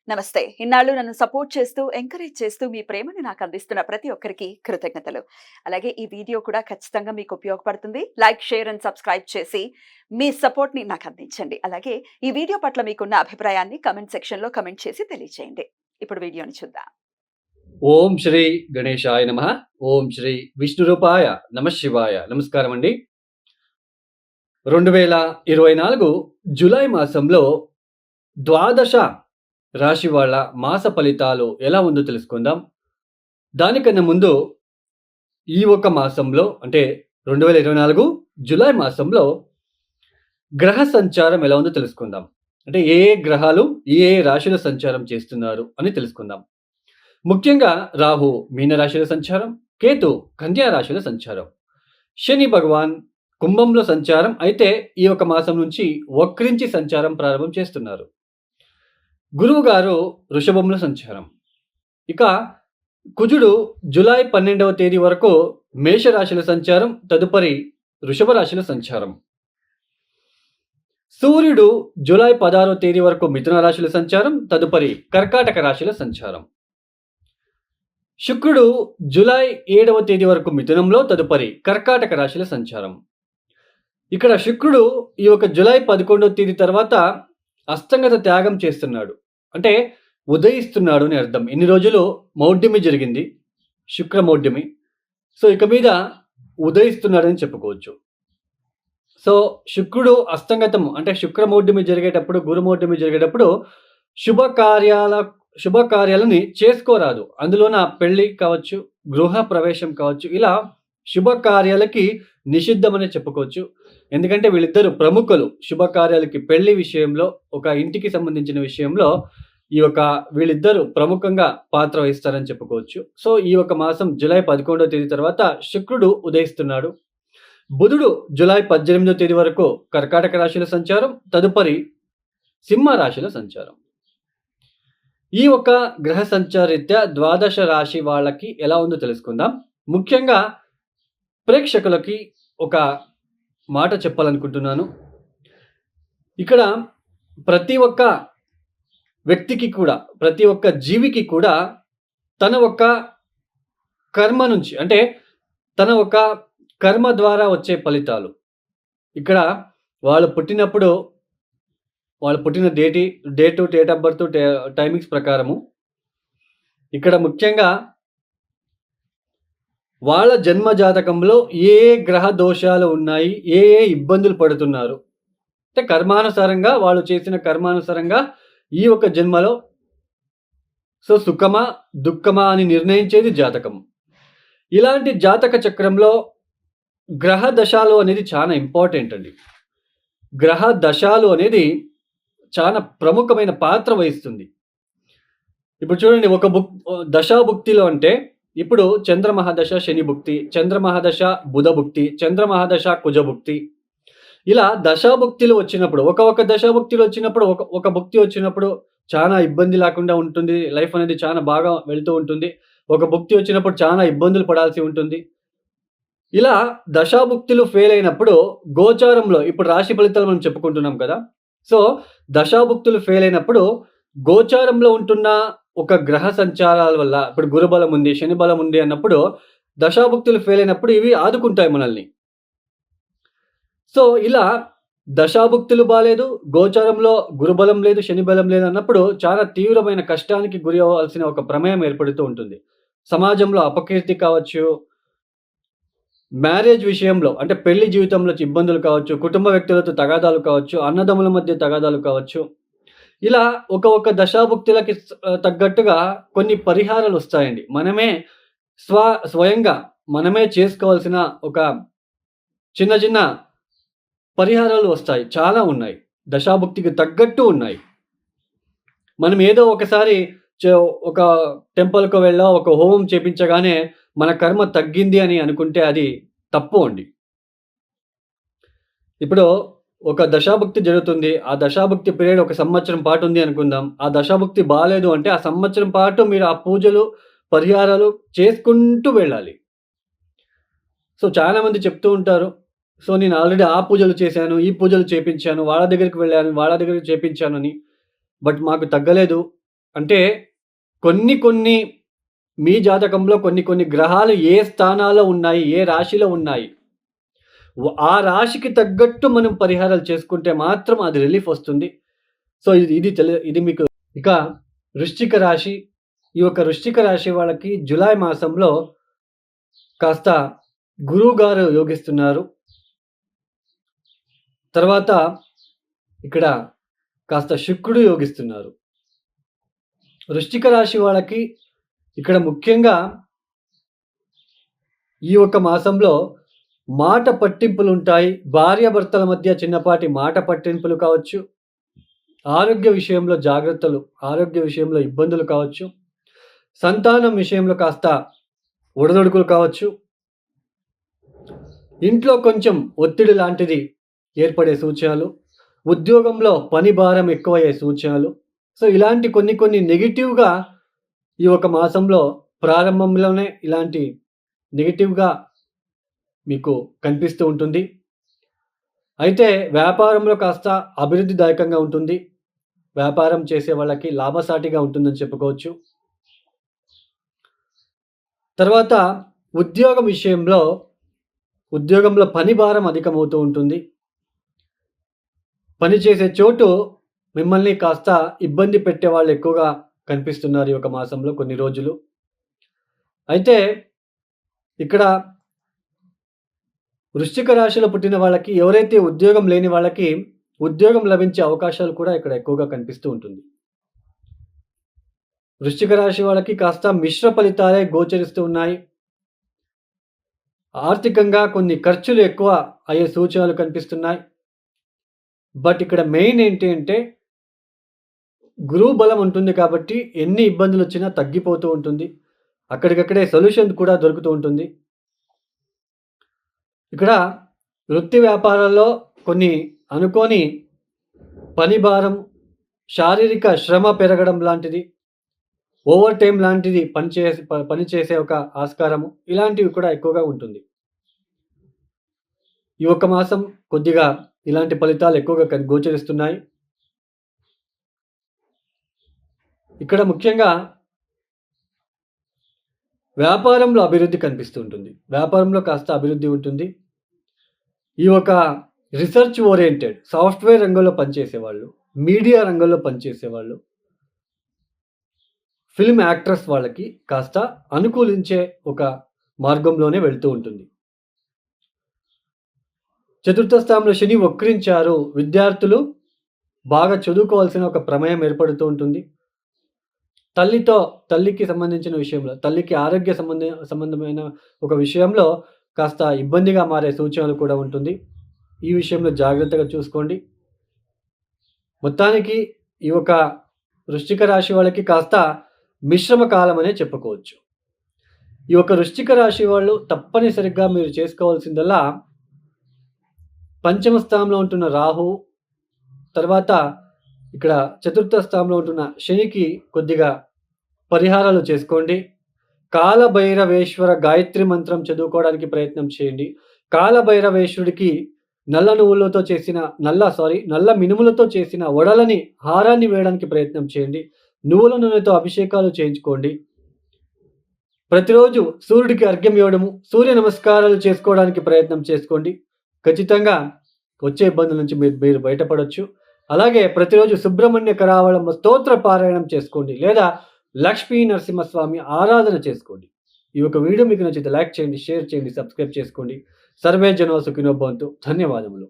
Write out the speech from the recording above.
నమస్తే. ఇన్నాళ్ళు నన్ను సపోర్ట్ చేస్తూ, ఎంకరేజ్ చేస్తూ మీ ప్రేమని నాకు అందిస్తున్న ప్రతి ఒక్కరికి కృతజ్ఞతలు. అలాగే ఈ వీడియో కూడా ఖచ్చితంగా మీకు ఉపయోగపడుతుంది. లైక్, షేర్ అండ్ సబ్స్క్రైబ్ చేసి మీ సపోర్ట్‌ని నాకు అందించండి. అలాగే ఈ వీడియో పట్ల మీకున్న అభిప్రాయాన్ని కామెంట్ సెక్షన్‌లో కామెంట్ చేసి తెలియజేయండి. ఇప్పుడు వీడియోని చూద్దాం. ఓం శ్రీ గణేశాయ నమః. ఓం శ్రీ విష్ణురూపాయ నమః శివాయ. నమస్కారం అండి. 2024 జూలై మాసంలో ద్వాదశ రాశి వాళ్ళ మాస ఫలితాలు ఎలా ఉందో తెలుసుకుందాం. దానికన్నా ముందు ఈ ఒక మాసంలో అంటే 2024 జూలై మాసంలో గ్రహ సంచారం ఎలా ఉందో తెలుసుకుందాం. అంటే ఏ గ్రహాలు ఏ రాశిలో సంచారం చేస్తున్నారు అని తెలుసుకుందాం. ముఖ్యంగా రాహు మీనరాశిలో సంచారం, కేతు కన్యా రాశిలో సంచారం, శని భగవాన్ కుంభంలో సంచారం అయితే ఈ ఒక మాసం నుంచి వక్రించి సంచారం ప్రారంభం చేస్తున్నారు. గురువు గారు వృషభంలో సంచారం. ఇక కుజుడు జూలై 12వ తేదీ వరకు మేషరాశిలో సంచారం, తదుపరి వృషభ రాశిలో సంచారం. సూర్యుడు జూలై 16వ తేదీ వరకు మిథున రాశిలో సంచారం, తదుపరి కర్కాటక రాశిలో సంచారం. శుక్రుడు జూలై 7వ తేదీ వరకు మిథునంలో, తదుపరి కర్కాటక రాశిలో సంచారం. ఇక్కడ శుక్రుడు ఈ యొక్క జూలై 11వ తేదీ తర్వాత అస్తంగత త్యాగం చేస్తున్నాడు. అంటే ఉదయిస్తున్నాడు అని అర్థం. ఇన్ని రోజులు మౌఢ్యమి జరిగింది, శుక్ర మౌఢ్యమి. సో ఇక మీద ఉదయిస్తున్నాడని చెప్పుకోవచ్చు. సో శుక్రుడు అస్తంగతం అంటే శుక్రమౌఢ్యమి జరిగేటప్పుడు, గురుమౌఢ్యమి జరిగేటప్పుడు శుభకార్యాలని చేసుకోరాదు. అందులోన పెళ్లి కావచ్చు, గృహ ప్రవేశం కావచ్చు, ఇలా శుభకార్యాలకి నిషిద్ధమనే చెప్పుకోవచ్చు. ఎందుకంటే వీళ్ళిద్దరు ప్రముఖులు శుభకార్యాలకి, పెళ్లి విషయంలో, ఒక ఇంటికి సంబంధించిన విషయంలో వీళ్ళిద్దరూ ప్రముఖంగా పాత్ర వహిస్తారని చెప్పుకోవచ్చు. సో ఈ ఒక మాసం జూలై 11వ తేదీ తర్వాత శుక్రుడు ఉదయిస్తున్నాడు. బుధుడు జూలై 18వ తేదీ వరకు కర్కాటక రాశిలో సంచారం, తదుపరి సింహ రాశిలో సంచారం. ఈ ఒక గ్రహ సంచారరీత్యా ద్వాదశ రాశి వాళ్ళకి ఎలా ఉందో తెలుసుకుందాం. ముఖ్యంగా ప్రేక్షకులకి ఒక మాట చెప్పాలనుకుంటున్నాను. ఇక్కడ ప్రతి ఒక్క వ్యక్తికి కూడా, ప్రతి ఒక్క జీవికి కూడా తన ఒక్క కర్మ నుంచి, అంటే తన ఒక కర్మ ద్వారా వచ్చే ఫలితాలు. ఇక్కడ వాళ్ళు పుట్టినప్పుడు వాళ్ళు పుట్టిన డేట్ ఆఫ్ బర్త్, టైమింగ్స్ ప్రకారము ఇక్కడ ముఖ్యంగా వాళ్ళ జన్మ జాతకంలో ఏ గ్రహ దోషాలు ఉన్నాయి, ఏ ఇబ్బందులు పడుతున్నారు, అంటే కర్మానుసారంగా వాళ్ళు చేసిన కర్మానుసారంగా ఈ ఒక జన్మలో సో సుఖమా దుఃఖమా అని నిర్ణయించేది జాతకం. ఇలాంటి జాతక చక్రంలో గ్రహ దశాలు అనేది చాలా ఇంపార్టెంట్ అండి. గ్రహ దశాలు అనేది చాలా ప్రముఖమైన పాత్ర వహిస్తుంది. ఇప్పుడు చూడండి, ఒక దశాభుక్తిలో అంటే ఇప్పుడు చంద్రమహాదశ శని భుక్తి, చంద్రమహాదశ బుధ భుక్తి, చంద్రమహాదశ కుజ భుక్తి, ఇలా దశాభుక్తులు వచ్చినప్పుడు, ఒక దశాభుక్తులు వచ్చినప్పుడు, ఒక భుక్తి వచ్చినప్పుడు చాలా ఇబ్బంది లేకుండా ఉంటుంది. లైఫ్ అనేది చాలా బాగా వెళ్తూ ఉంటుంది. ఒక భుక్తి వచ్చినప్పుడు చాలా ఇబ్బందులు పడాల్సి ఉంటుంది. ఇలా దశాభుక్తులు ఫెయిల్ అయినప్పుడు గోచారంలో, ఇప్పుడు రాశి ఫలితాలు మనం చెప్పుకుంటున్నాం కదా. సో దశాభుక్తులు ఫెయిల్ అయినప్పుడు గోచారంలో ఉంటున్న ఒక గ్రహ సంచారాల వల్ల, ఇప్పుడు గురుబలం ఉంది, శని బలం ఉంది అన్నప్పుడు దశాభుక్తులు ఫెయిల్ అయినప్పుడు ఇవి ఆదుకుంటాయి మనల్ని. సో ఇలా దశాభుక్తులు బాలేదు, గోచారంలో గురుబలం లేదు, శని బలం లేదు అన్నప్పుడు చాలా తీవ్రమైన కష్టానికి గురి అవ్వాల్సిన ఒక ప్రమేయం ఏర్పడుతూ ఉంటుంది. సమాజంలో అపకీర్తి కావచ్చు, మ్యారేజ్ విషయంలో అంటే పెళ్లి జీవితంలో ఇబ్బందులు కావచ్చు, కుటుంబ వ్యక్తులతో తగాదాలు కావచ్చు, అన్నదమ్ముల మధ్య తగాదాలు కావచ్చు, ఇలా ఒక దశాభుక్తులకి తగ్గట్టుగా కొన్ని పరిహారాలు వస్తాయండి. మనమే స్వయంగా మనమే చేసుకోవాల్సిన ఒక చిన్న పరిహారాలు వస్తాయి. చాలా ఉన్నాయి, దశాభుక్తికి తగ్గట్టు ఉన్నాయి. మనం ఏదో ఒకసారి ఒక టెంపుల్‌కి వెళ్ళో, ఒక హోమం చేపించగానే మన కర్మ తగ్గింది అని అనుకుంటే అది తప్పు అండి. ఇప్పుడు ఒక దశాభుక్తి జరుగుతుంది. ఆ దశాభుక్తి పీరియడ్ ఒక సంవత్సరం పాటు ఉంది అనుకుందాం. ఆ దశాభుక్తి బాలేదు అంటే ఆ సంవత్సరం పాటు మీరు ఆ పూజలు, పరిహారాలు చేసుకుంటూ వెళ్ళాలి. సో చాలామంది చెప్తూ ఉంటారు, సో నేను ఆల్రెడీ ఆ పూజలు చేశాను, ఈ పూజలు చేపించాను, వాళ్ళ దగ్గరికి వెళ్ళాను, వాళ్ళ దగ్గరికి చేపించానని. బట్ మాకు తగ్గలేదు. అంటే కొన్ని మీ జాతకంలో కొన్ని గ్రహాలు ఏ స్థానాల్లో ఉన్నాయి, ఏ రాశిలో ఉన్నాయి, ఆ రాశికి తగ్గట్టు మనం పరిహారాలు చేసుకుంటే మాత్రం అది రిలీఫ్ వస్తుంది. సో, ఇది మీకు. ఇక వృశ్చిక రాశి. ఈ యొక్క వృశ్చిక రాశి వాళ్ళకి జులై మాసంలో కాస్త గురువుగారు యోగిస్తున్నారు. తర్వాత ఇక్కడ కాస్త శుక్రుడు యోగిస్తున్నారు. వృశ్చిక రాశి వాళ్ళకి ఇక్కడ ముఖ్యంగా ఈ ఒక్క మాసంలో మాట పట్టింపులుంటాయి. భార్యాభర్తల మధ్య చిన్నపాటి మాట పట్టింపులు కావచ్చు. ఆరోగ్య విషయంలో జాగ్రత్తలు, ఆరోగ్య విషయంలో ఇబ్బందులు కావచ్చు. సంతానం విషయంలో కాస్త ఒడిదుడుకులు కావచ్చు. ఇంట్లో కొంచెం ఒత్తిడి లాంటిది ఏర్పడే సూచనలు. ఉద్యోగంలో పని భారం ఎక్కువయ్యే సూచనలు. సో, ఇలాంటి కొన్ని నెగెటివ్‌గా ఈ ఒక మాసంలో ప్రారంభంలోనే ఇలాంటి నెగెటివ్‌గా మీకు కనిపిస్తూ ఉంటుంది. అయితే వ్యాపారంలో కాస్త అభివృద్ధిదాయకంగా ఉంటుంది. వ్యాపారం చేసే వాళ్ళకి లాభసాటిగా ఉంటుందని చెప్పుకోవచ్చు. తర్వాత ఉద్యోగంలో పని భారం అధికమవుతూ ఉంటుంది. పనిచేసే చోటు మిమ్మల్ని కాస్త ఇబ్బంది పెట్టేవాళ్ళు ఎక్కువగా కనిపిస్తున్నారు ఈ ఒక మాసంలో కొన్ని రోజులు. అయితే ఇక్కడ వృశ్చిక రాశిలో పుట్టిన వాళ్ళకి, ఎవరైతే ఉద్యోగం లేని వాళ్ళకి ఉద్యోగం లభించే అవకాశాలు కూడా ఇక్కడ ఎక్కువగా కనిపిస్తూ ఉంటుంది. వృశ్చిక రాశి వాళ్ళకి కాస్త మిశ్ర ఫలితాలే గోచరిస్తూ ఉన్నాయి. ఆర్థికంగా కొన్ని ఖర్చులు ఎక్కువ అయ్యే సూచనలు కనిపిస్తున్నాయి. బట్ ఇక్కడ మెయిన్ ఏంటి అంటే గురువు బలం ఉంటుంది కాబట్టి ఎన్ని ఇబ్బందులొచ్చినా తగ్గిపోతూ ఉంటుంది. అక్కడికక్కడే సొల్యూషన్ కూడా దొరుకుతూ ఉంటుంది. ఇక్కడ వృత్తి వ్యాపారాల్లో కొన్ని అనుకోని పని భారం, శారీరక శ్రమ పెరగడం లాంటిది, ఓవర్ టైమ్ లాంటిది పని చేసే ఒక ఆస్కారము, ఇలాంటివి కూడా ఎక్కువగా ఉంటుంది. ఈ ఒక్క మాసం కొద్దిగా ఇలాంటి ఫలితాలు ఎక్కువగా గోచరిస్తున్నాయి. ఇక్కడ ముఖ్యంగా వ్యాపారంలో అభివృద్ధి కనిపిస్తూ ఉంటుంది. వ్యాపారంలో కాస్త అభివృద్ధి ఉంటుంది. ఈ ఒక రీసెర్చ్ ఓరియెంటెడ్ సాఫ్ట్‌వేర్ రంగంలో పనిచేసేవాళ్ళు, మీడియా రంగంలో పనిచేసేవాళ్ళు, ఫిల్మ్ యాక్టర్స్ వాళ్ళకి కాస్త అనుకూలించే ఒక మార్గంలోనే వెళ్తూ ఉంటుంది. చతుర్థ స్థానంలో శని వక్రించారు. విద్యార్థులు బాగా చదువుకోవాల్సిన ఒక ప్రమేయం ఏర్పడుతూ ఉంటుంది. తల్లికి సంబంధించిన విషయంలో, తల్లికి ఆరోగ్య సంబంధమైన ఒక విషయంలో కాస్త ఇబ్బందిగా మారే సూచనలు కూడా ఉంటుంది. ఈ విషయంలో జాగ్రత్తగా చూసుకోండి. మొత్తానికి ఈ ఒక వృశ్చిక రాశి వాళ్ళకి కాస్త మిశ్రమ కాలం అనే చెప్పుకోవచ్చు. ఈ యొక్క వృశ్చిక రాశి వాళ్ళు తప్పనిసరిగా మీరు చేసుకోవాల్సిందల్లా పంచమ స్థానంలో ఉంటున్న రాహు, తర్వాత ఇక్కడ చతుర్థ స్థానంలో ఉంటున్న శనికి కొద్దిగా పరిహారాలు చేసుకోండి. కాలభైరవేశ్వర గాయత్రి మంత్రం చదువుకోవడానికి ప్రయత్నం చేయండి. కాలభైరవేశ్వరుడికి నల్ల మినుములతో చేసిన వడలని హారాన్ని వేయడానికి ప్రయత్నం చేయండి. నువ్వుల నూనెతో అభిషేకాలు చేయించుకోండి. ప్రతిరోజు సూర్యుడికి అర్ఘ్యం ఇవ్వడము, సూర్య నమస్కారాలు చేసుకోవడానికి ప్రయత్నం చేసుకోండి. ఖచ్చితంగా వచ్చే ఇబ్బందుల నుంచి మీరు బయటపడొచ్చు. అలాగే ప్రతిరోజు సుబ్రహ్మణ్య కరావళం స్తోత్ర పారాయణం చేసుకోండి, లేదా లక్ష్మీ నరసింహస్వామి ఆరాధన చేసుకోండి. ఈ యొక్క వీడియో మీకు నచ్చితే లైక్ చేయండి, షేర్ చేయండి, సబ్స్క్రైబ్ చేసుకోండి. సర్వే జనో సుఖినో భవంతు. ధన్యవాదములు.